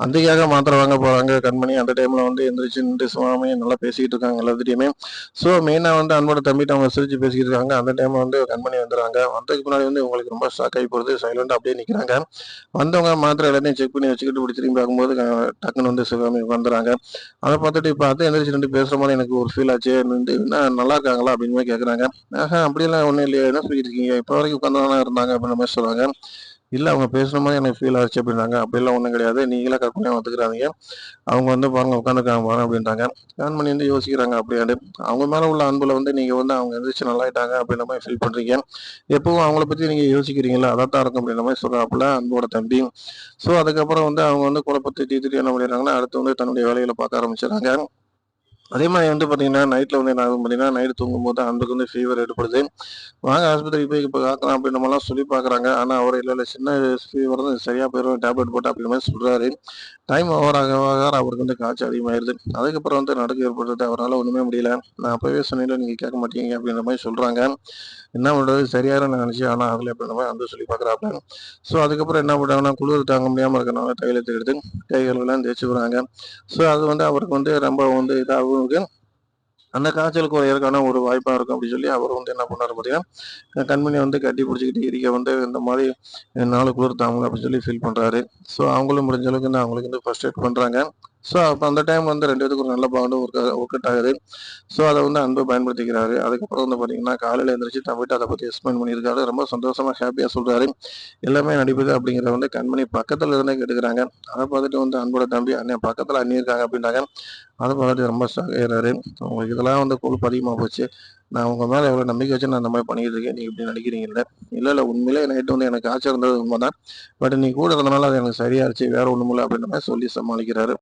அந்திக்காக மாத்திரை வாங்க போறாங்க கண்மணி. அந்த டைம்ல வந்து எந்திரிச்சு நின்று சுவாமி நல்லா பேசிக்கிட்டு இருக்காங்க எல்லாத்துட்டையுமே. ஸோ மெயினா வந்து அன்போட தம்பிட்ட அவங்க சிரிச்சு பேசிக்கிட்டு இருக்காங்க. அந்த டைம்ல வந்து கண்மணி வந்துடுறாங்க. வந்ததுக்கு முன்னாடி வந்து இவங்களுக்கு ரொம்ப ஷாக் ஆகி போகுது. சைலண்டா அப்படியே நிக்கிறாங்க. வந்தவங்க மாத்திரை எல்லாத்தையும் செக் பண்ணி வச்சுக்கிட்டு இப்படி திரும்பி பார்க்கும்போது டக்குன்னு வந்து சிவகாமி வந்துடுறாங்க. அத பார்த்துட்டு இப்ப அதான் எந்திரிச்சு நின்று பேசுற மாரி எனக்கு ஒரு ஃபீல் ஆச்சு. வந்து என்ன நல்லா இருக்காங்களா? அப்படின்னு மாரி கேட்குறாங்க. அப்படியெல்லாம் ஒண்ணும் இல்லையே. என்ன சொல்லிட்டு இருக்கீங்க? இப்ப வரைக்கும் உட்காந்து தானே இருந்தாங்க அப்படின்ற மாரி சொல்றாங்க. இல்ல அவங்க பேசுன மாரி எனக்கு ஃபீல் ஆச்சு அப்படின்னாங்க. அப்படிலாம் ஒண்ணும் கிடையாது. நீங்களே கற்பனையா வந்துக்கிறாதீங்க. அவங்க வந்து பாருங்க உட்காந்துருக்காங்க பாருங்க அப்படின்ட்டாங்க. கண்மணி வந்து யோசிக்கிறாங்க அப்படியாண்டு. அவங்க மேல உள்ள அன்புல வந்து நீங்க வந்து அவங்க எந்திரிச்சு நல்லாயிட்டாங்க அப்படின்ற மாரி ஃபீல் பண்றீங்க. எப்பவும் அவங்கள பத்தி நீங்க யோசிக்கிறீங்கல்ல, அதாத்தான் இருக்கும் அப்படின்ற மாரி சொல்றாப்புல அன்போட தம்பி. ஸோ அதுக்கப்புறம் வந்து அவங்க வந்து குழப்பத்த தீர்த்துட்டு என்ன பண்ணிடுறாங்கன்னா, அடுத்து வந்து தன்னுடைய வேலைகள பார்க்க ஆரம்பிச்சுடுறாங்க. அதே மாரி வந்து பார்த்தீங்கன்னா, நைட்ல வந்து என்ன ஆகும் பார்த்தீங்கன்னா, நைட் தூங்கும்போது அன்புக்கு வந்து ஃபீவர் ஏற்படுது. வாங்க ஆஸ்பத்திரிக்கு போய் இப்ப காட்டலாம் அப்படின்ற மாரிலாம் சொல்லி பார்க்குறாங்க. ஆனா அவரு இல்ல, இல்ல சின்ன ஃபீவர் தான் சரியா போயிரும் டேப்லெட் போட்டா அப்படின்ற மாரி சொல்றாரு. டைம் ஓவர் ஆக ஆக அவருக்கு வந்து காய்ச்சல் அதிகமாயிருது. அதுக்கப்புறம் வந்து நடுக்கம் ஏற்படுது. அவரால ஒண்ணுமே முடியல. நான் அப்பவே சொன்னேன்ல நீங்க கேட்க மாட்டீங்க அப்படின்ற மாரி சொல்றாங்க. என்ன பண்றது சரியாயிரும்னு நான் நினைச்சேன். ஆனா ஆகல அப்படின்ற மாரி வந்து சொல்லி பார்க்குறாப்புல. ஸோ அதுக்கப்புறம் என்ன பண்றாங்கன்னா, குளிர் தாங்க முடியாம இருக்கனால தைலத்த எடுத்து கை கால்கள்லாம் தேய்ச்சு விடுறாங்க. ஸோ அது வந்து அவருக்கு வந்து ரொம்ப வந்து இதாகவும் இருக்கு. அந்த காய்ச்சல் குறையறதுக்கான ஒரு வாய்ப்பா இருக்கும் அப்படின்னு சொல்லி அவர் வந்து என்ன பண்ணாரு பார்த்தீங்கன்னா, கண்மணிய வந்து கட்டி பிடிச்சுக்கிட்டு இறுக வந்து இந்த மாரி என்னால குளிர் தாங்கல அப்படின்னு சொல்லி ஃபீல் பண்றாரு. ஸோ அவங்களும் முடிஞ்ச அளவுக்கு வந்து அவங்களுக்கு வந்து ஃபர்ஸ்ட் எய்ட் பண்றாங்க. ஸோ அப்ப அந்த டைம் வந்து 2 பேத்துக்கும் ஒரு நல்ல பாண்ட் ஒர்க் அவுட் ஆகுது. ஸோ அத வந்து அன்பு பயன்படுத்திக்கிறாரு. அதுக்கப்புறம் வந்து பார்த்தீங்கன்னா, காலையில எந்திரிச்சு தம்பிட்ட அத பத்தி எக்ஸ்பிளைன் பண்ணியிருக்காரு. ரொம்ப சந்தோஷமா, ஹேப்பியா சொல்றாரு. எல்லாமே நடிப்புது அப்படிங்கிறத வந்து கண்மணி பக்கத்துல இருந்தே கேட்டுக்கிறாங்க. அத பார்த்துட்டு வந்து அன்போட தம்பி, "அண்ணே பக்கத்துல அண்ணி இருக்காங்க" அப்படின்ட்டாங்க. அத பார்த்துட்டு ரொம்ப ஷாக் ஆயிடுறாரு. உங்களுக்கு இதெல்லாம் வந்து கொழுப்பு அதிகமா போச்சு. நான் உங்க மேல எவ்வளோ நம்பிக்கை வச்சு நான் இந்த மாரி பண்ணிட்டு இருக்கேன். நீங்க இப்படி நடிக்கிறீங்கல்ல. இல்ல, இல்ல உண்மையிலேயே நைட்டு வந்து எனக்கு காய்ச்சல் இருந்தது உண்மதான். பட் நீ கூட இருந்தனால அது எனக்கு சரியாயிருச்சு. வேற ஒண்ணும் இல்ல அப்படின்ற மாரி சொல்லி சமாளிக்கிறாரு.